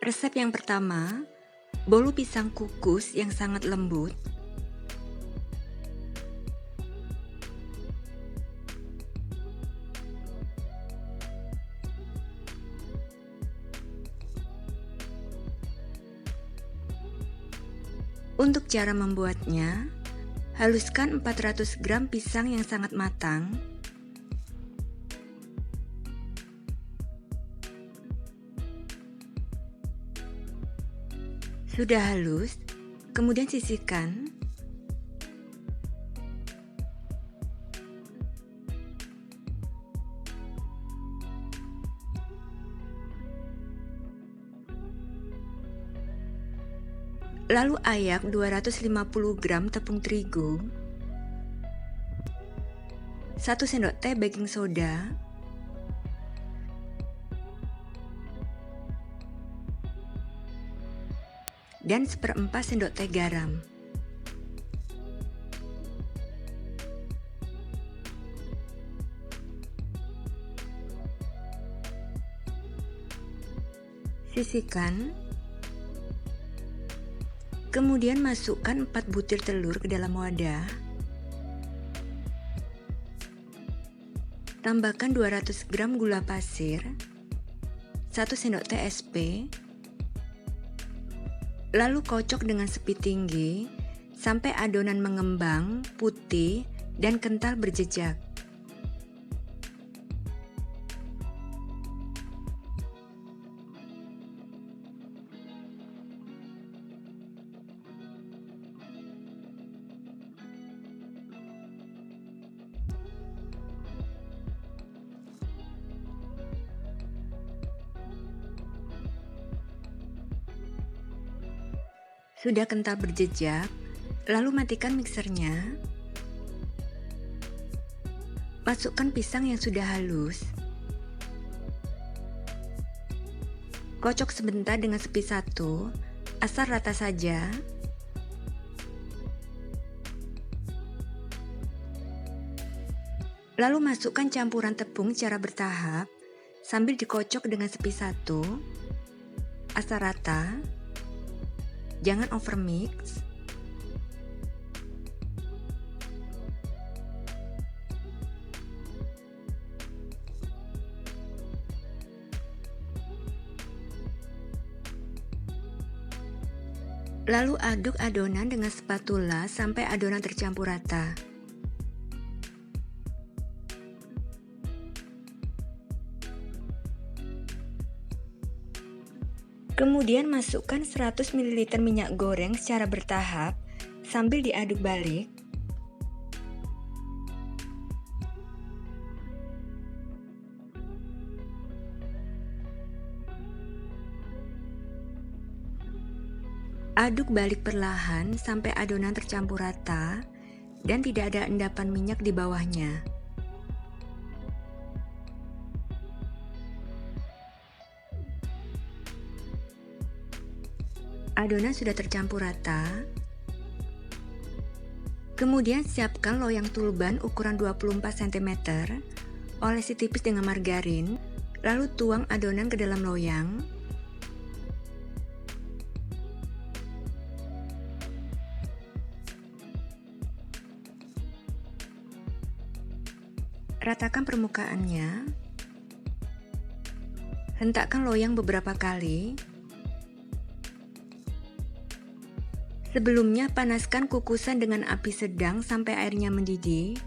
Resep yang pertama, bolu pisang kukus yang sangat lembut. Untuk cara membuatnya, haluskan 400 gram pisang yang sangat matang. Sudah halus, kemudian sisihkan. Lalu ayak 250 gram tepung terigu, 1 sendok teh baking soda, dan 1/4 sendok teh garam. Sisihkan. Kemudian masukkan 4 butir telur ke dalam wadah. Tambahkan 200 gram gula pasir, 1 sendok teh SP, lalu kocok dengan speed tinggi sampai adonan mengembang, putih, dan kental berjejak. Sudah kental berjejak, lalu matikan mixernya. Masukkan pisang yang sudah halus. Kocok sebentar dengan speed 1, asal rata saja. Lalu masukkan campuran tepung secara bertahap sambil dikocok dengan speed 1, asal rata. Jangan overmix. Lalu aduk adonan dengan spatula sampai adonan tercampur rata. Kemudian masukkan 100 ml minyak goreng secara bertahap sambil diaduk balik. Aduk balik perlahan sampai adonan tercampur rata dan tidak ada endapan minyak di bawahnya. Adonan sudah tercampur rata. Kemudian siapkan loyang tulban ukuran 24 cm, olesi tipis dengan margarin, lalu tuang adonan ke dalam loyang. Ratakan permukaannya. Hentakkan loyang beberapa kali. Sebelumnya panaskan kukusan dengan api sedang sampai airnya mendidih.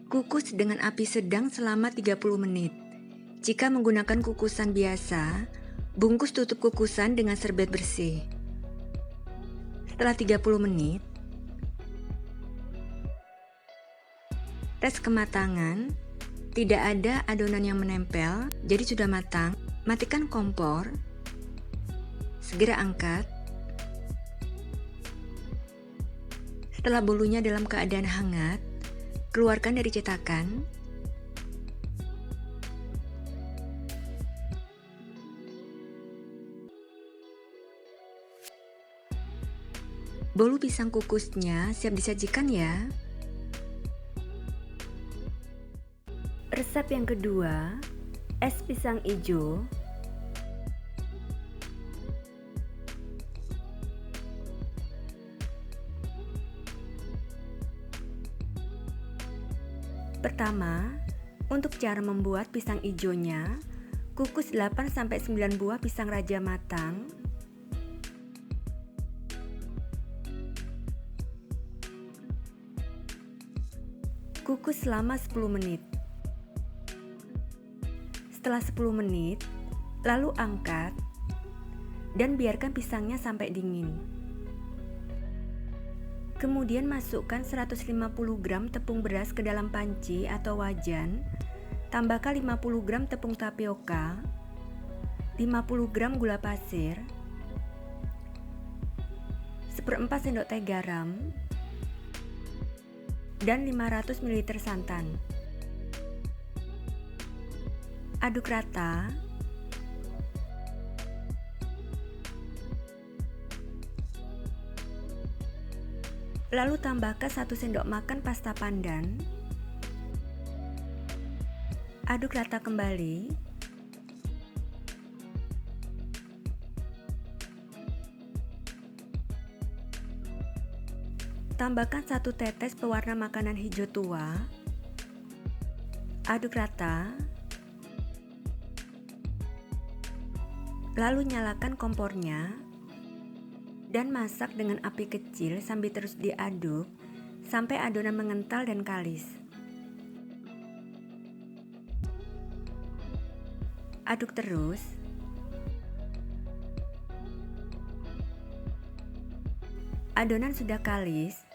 Kukus dengan api sedang selama 30 menit. Jika menggunakan kukusan biasa, bungkus tutup kukusan dengan serbet bersih. Setelah 30 menit, tes kematangan. Tidak ada adonan yang menempel, jadi sudah matang. Matikan kompor. Segera angkat. Setelah bolunya dalam keadaan hangat, keluarkan dari cetakan. Bolu pisang kukusnya siap disajikan ya. Resep yang kedua, es pisang ijo. Pertama, untuk cara membuat pisang ijonya, kukus 8-9 buah pisang raja matang. Kukus selama 10 menit. Setelah 10 menit, lalu angkat dan biarkan pisangnya sampai dingin. Kemudian masukkan 150 gram tepung beras ke dalam panci atau wajan. Tambahkan 50 gram tepung tapioka, 50 gram gula pasir, 1/4 sendok teh garam, dan 500 ml santan. Aduk rata. Lalu tambahkan 1 sendok makan pasta pandan. Aduk rata kembali. Tambahkan 1 tetes pewarna makanan hijau tua. Aduk rata. Lalu nyalakan kompornya dan masak dengan api kecil sambil terus diaduk sampai adonan mengental dan kalis. Aduk terus. Adonan sudah kalis.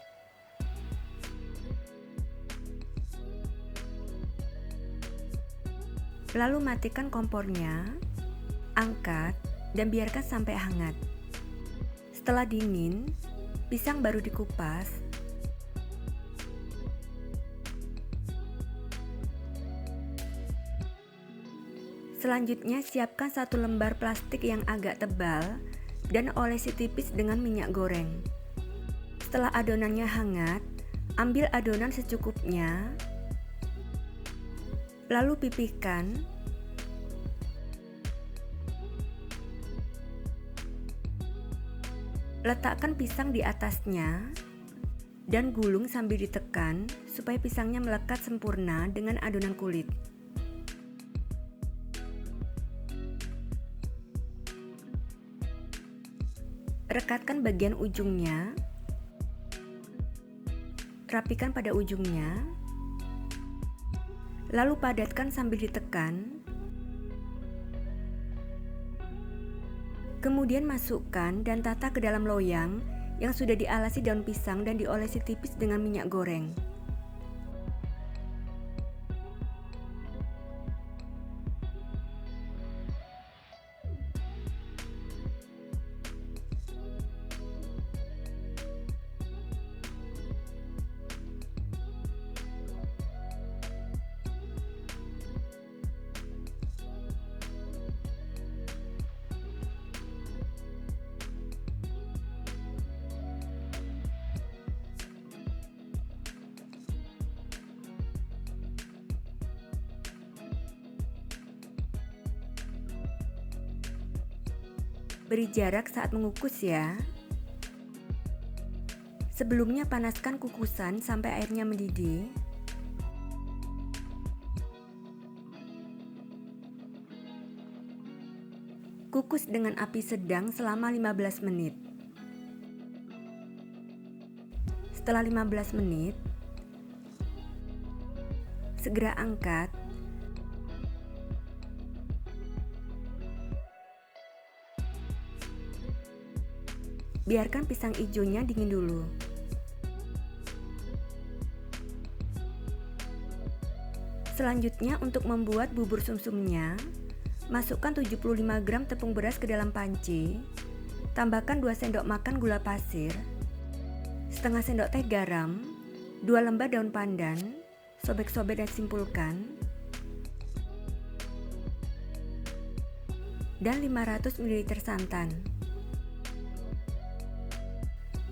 Lalu matikan kompornya. Angkat dan biarkan sampai hangat. Setelah dingin, pisang baru dikupas. Selanjutnya siapkan 1 lembar plastik yang agak tebal dan olesi tipis dengan minyak goreng. Setelah adonannya hangat, ambil adonan secukupnya. Lalu pipihkan. Letakkan pisang di atasnya dan gulung sambil ditekan supaya pisangnya melekat sempurna dengan adonan kulit. Rekatkan bagian ujungnya. Rapikan pada ujungnya. Lalu padatkan sambil ditekan. Kemudian masukkan dan tata ke dalam loyang yang sudah dialasi daun pisang dan diolesi tipis dengan minyak goreng. Beri jarak saat mengukus ya. Sebelumnya panaskan kukusan sampai airnya mendidih. Kukus dengan api sedang selama 15 menit. Setelah 15 menit, segera angkat. Biarkan pisang ijonya dingin dulu. Selanjutnya untuk membuat bubur sumsumnya, masukkan 75 gram tepung beras ke dalam panci. Tambahkan 2 sendok makan gula pasir, setengah sendok teh garam, 2 lembar daun pandan, sobek-sobek dan simpulkan, dan 500 ml santan.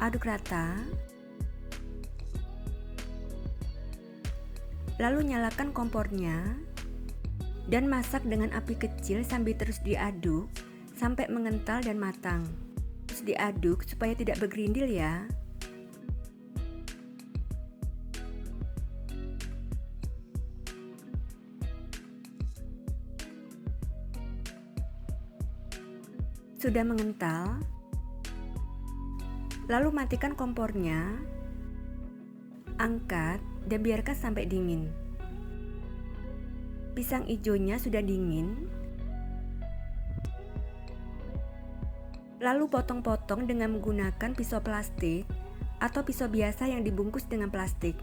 Aduk rata. Lalu nyalakan kompornya dan masak dengan api kecil sambil terus diaduk sampai mengental dan matang. Terus diaduk supaya tidak bergerindil ya. Sudah mengental, lalu matikan kompornya, angkat dan biarkan sampai dingin. Pisang hijaunya sudah dingin, lalu potong-potong dengan menggunakan pisau plastik atau pisau biasa yang dibungkus dengan plastik.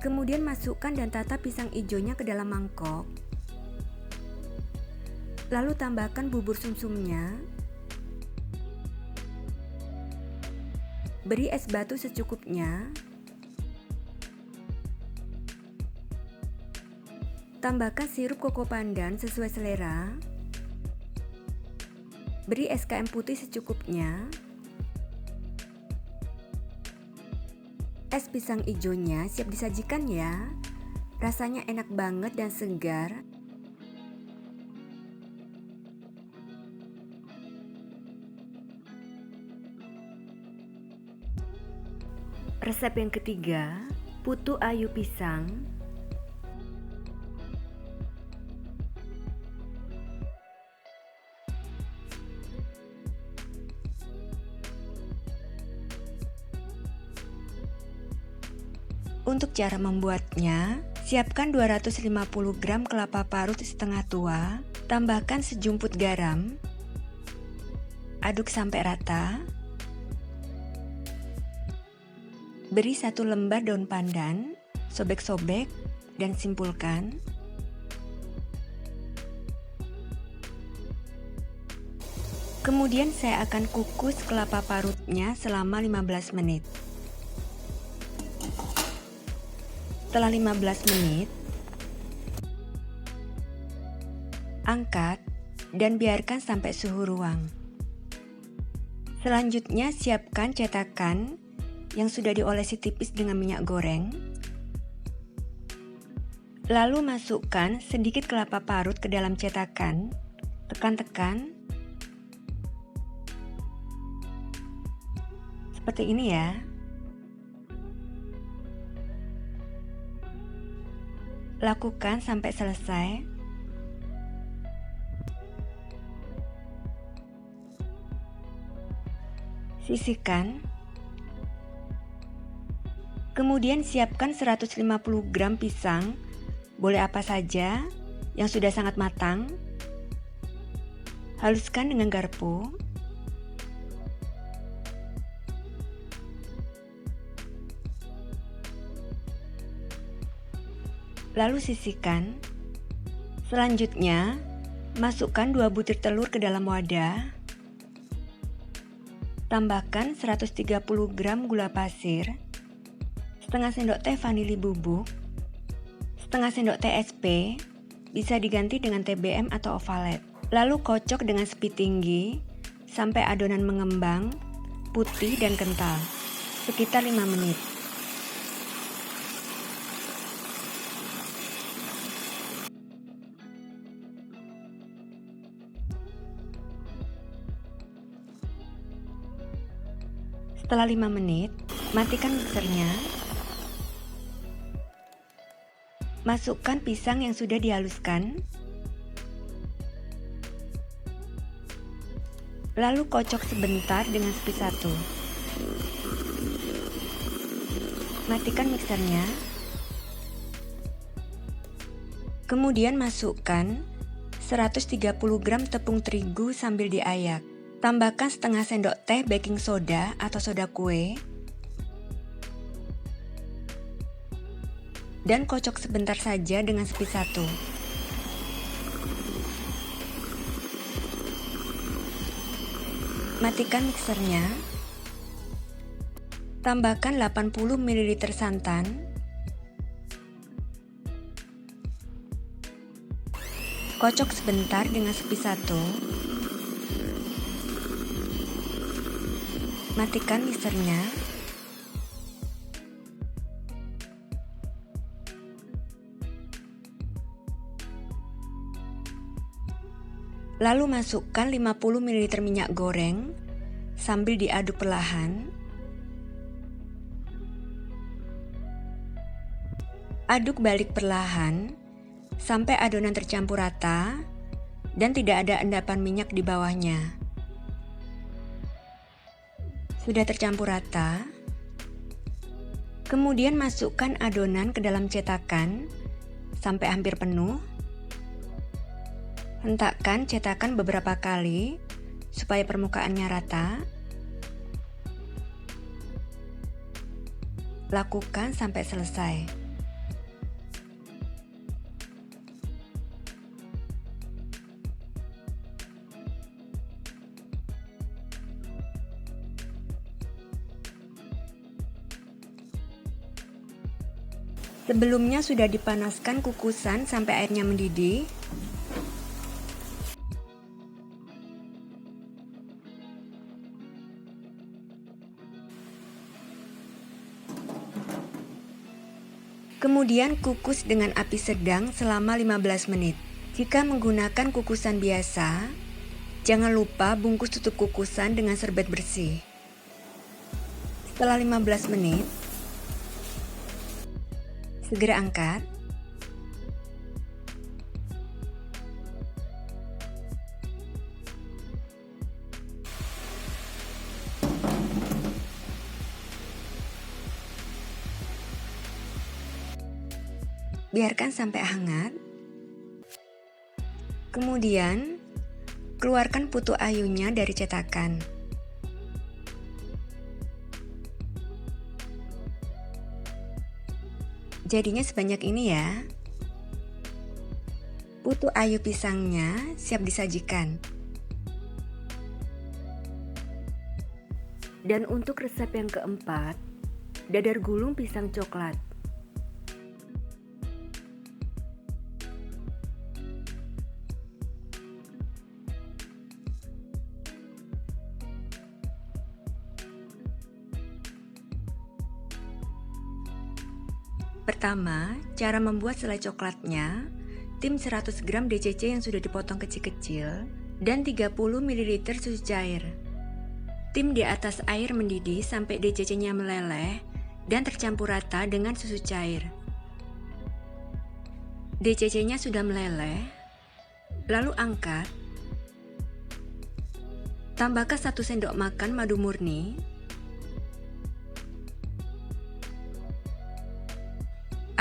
Kemudian masukkan dan tata pisang hijaunya ke dalam mangkok. Lalu tambahkan bubur sumsumnya. Beri es batu secukupnya. Tambahkan sirup koko pandan sesuai selera. Beri SKM putih secukupnya. Es pisang hijaunya siap disajikan ya. Rasanya enak banget dan segar. Resep yang ketiga, putu ayu pisang. Untuk cara membuatnya, siapkan 250 gram kelapa parut setengah tua, tambahkan sejumput garam, aduk sampai rata, beri 1 lembar daun pandan, sobek-sobek dan simpulkan. Kemudian saya akan kukus kelapa parutnya selama 15 menit. Setelah 15 menit, angkat dan biarkan sampai suhu ruang. Selanjutnya siapkan cetakan yang sudah diolesi tipis dengan minyak goreng. Lalu masukkan sedikit kelapa parut ke dalam cetakan, tekan-tekan. Seperti ini ya. Lakukan sampai selesai. Sisihkan. Kemudian siapkan 150 gram pisang, boleh apa saja, yang sudah sangat matang. Haluskan dengan garpu. Lalu sisihkan. Selanjutnya, masukkan 2 butir telur ke dalam wadah. Tambahkan 130 gram gula pasir, setengah sendok teh vanili bubuk, setengah sendok teh SP, bisa diganti dengan TBM atau ovalet. Lalu kocok dengan speed tinggi sampai adonan mengembang, putih dan kental, sekitar 5 menit. Setelah 5 menit, matikan mixernya. Masukkan pisang yang sudah dihaluskan. Lalu kocok sebentar dengan speed 1. Matikan mixernya. Kemudian masukkan 130 gram tepung terigu sambil diayak. Tambahkan setengah sendok teh baking soda atau soda kue. Dan kocok sebentar saja dengan speed 1. Matikan mixernya. Tambahkan 80 ml santan. Kocok sebentar dengan spisatu. Matikan mixernya. Lalu masukkan 50 ml minyak goreng sambil diaduk perlahan. Aduk balik perlahan sampai adonan tercampur rata dan tidak ada endapan minyak di bawahnya. Sudah tercampur rata, kemudian masukkan adonan ke dalam cetakan sampai hampir penuh. Hentakkan cetakan beberapa kali supaya permukaannya rata. Lakukan sampai selesai. Sebelumnya sudah dipanaskan kukusan sampai airnya mendidih. Kemudian kukus dengan api sedang selama 15 menit. Jika menggunakan kukusan biasa, jangan lupa bungkus tutup kukusan dengan serbet bersih. Setelah 15 menit, segera angkat. Biarkan sampai hangat. Kemudian, keluarkan putu ayunya dari cetakan. Jadinya sebanyak ini ya. Putu ayu pisangnya siap disajikan. Dan untuk resep yang keempat, dadar gulung pisang coklat. Pertama, cara membuat selai coklatnya. Tim 100 gram DCC yang sudah dipotong kecil-kecil dan 30 ml susu cair. Tim di atas air mendidih sampai DCC-nya meleleh dan tercampur rata dengan susu cair. DCC-nya sudah meleleh, lalu angkat. Tambahkan 1 sendok makan madu murni.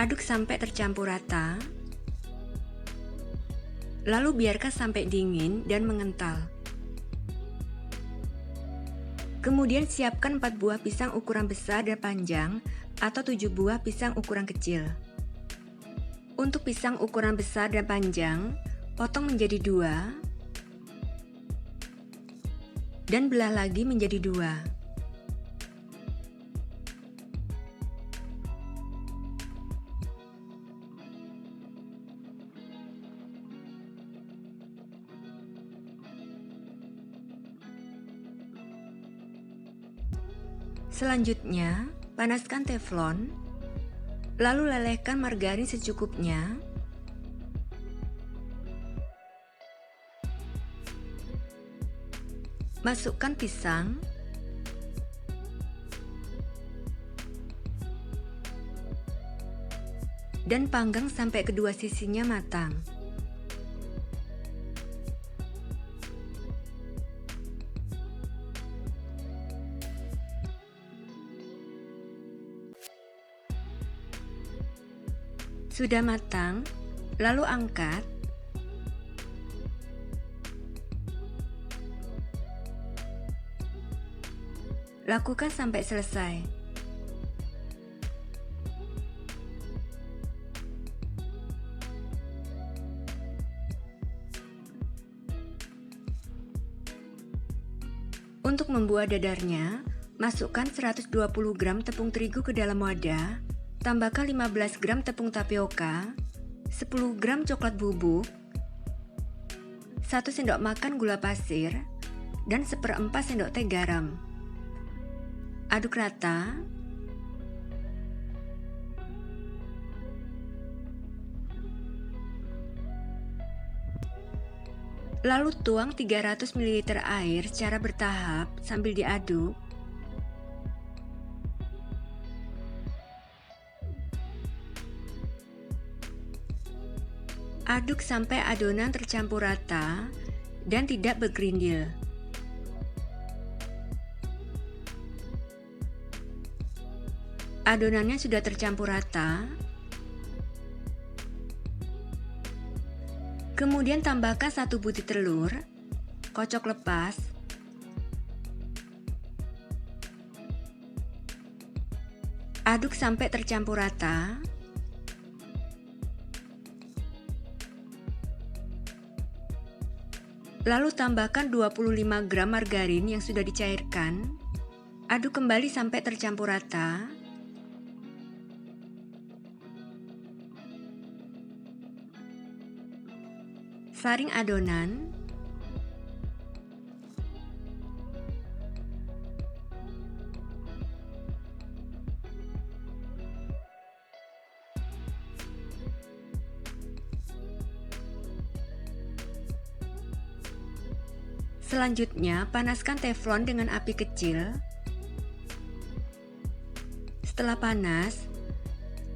Aduk sampai tercampur rata, lalu biarkan sampai dingin dan mengental. Kemudian siapkan 4 buah pisang ukuran besar dan panjang atau 7 buah pisang ukuran kecil. Untuk pisang ukuran besar dan panjang, potong menjadi 2 dan belah lagi menjadi 2. Selanjutnya, panaskan teflon, lalu lelehkan margarin secukupnya. Masukkan pisang, dan panggang sampai kedua sisinya matang. Sudah matang, lalu angkat. Lakukan sampai selesai. Untuk membuat dadarnya, masukkan 120 gram tepung terigu ke dalam wadah. Tambahkan 15 gram tepung tapioka, 10 gram coklat bubuk, 1 sendok makan gula pasir, dan 1/4 sendok teh garam. Aduk rata. Lalu tuang 300 ml air secara bertahap sambil diaduk. Aduk sampai adonan tercampur rata dan tidak bergerindil. Adonannya sudah tercampur rata. Kemudian tambahkan 1 butir telur, kocok lepas. Aduk sampai tercampur rata. Lalu tambahkan 25 gram margarin yang sudah dicairkan. Aduk kembali sampai tercampur rata. Saring adonan. Selanjutnya, panaskan teflon dengan api kecil. Setelah panas,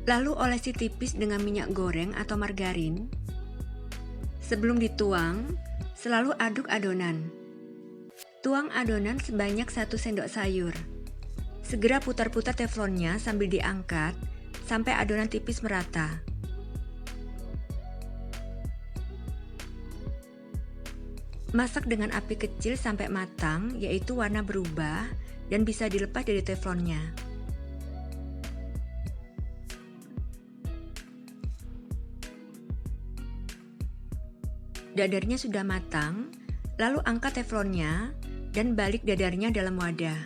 lalu olesi tipis dengan minyak goreng atau margarin. Sebelum dituang, selalu aduk adonan. Tuang adonan sebanyak 1 sendok sayur. Segera putar-putar teflonnya sambil diangkat sampai adonan tipis merata. Masak dengan api kecil sampai matang, yaitu warna berubah dan bisa dilepas dari teflonnya. Dadarnya sudah matang, lalu angkat teflonnya dan balik dadarnya dalam wadah.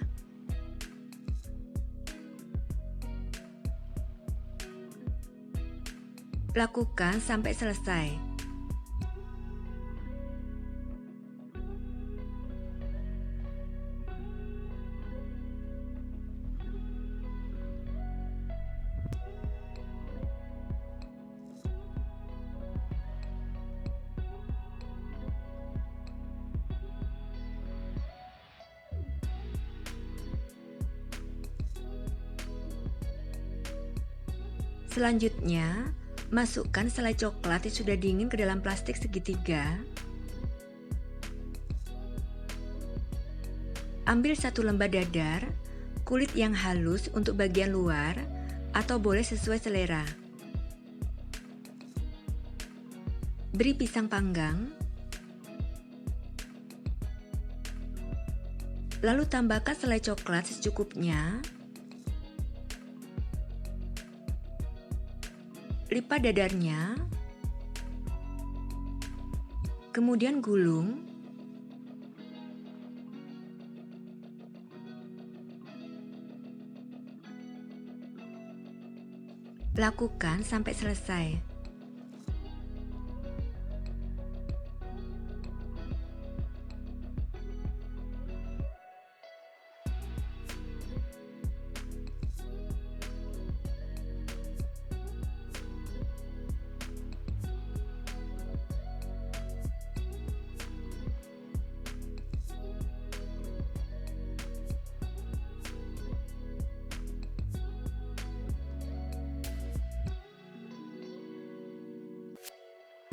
Lakukan sampai selesai. Selanjutnya, masukkan selai coklat yang sudah dingin ke dalam plastik segitiga. Ambil 1 lembar dadar, kulit yang halus untuk bagian luar, atau boleh sesuai selera. Beri pisang panggang. Lalu tambahkan selai coklat secukupnya. Lipat dadarnya, kemudian gulung. Lakukan sampai selesai.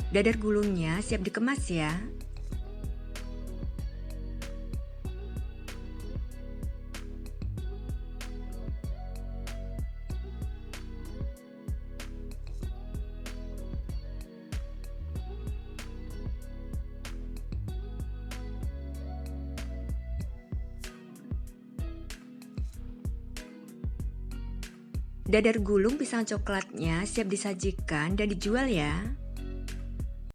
Dadar gulungnya siap dikemas ya. Dadar gulung pisang coklatnya siap disajikan dan dijual ya.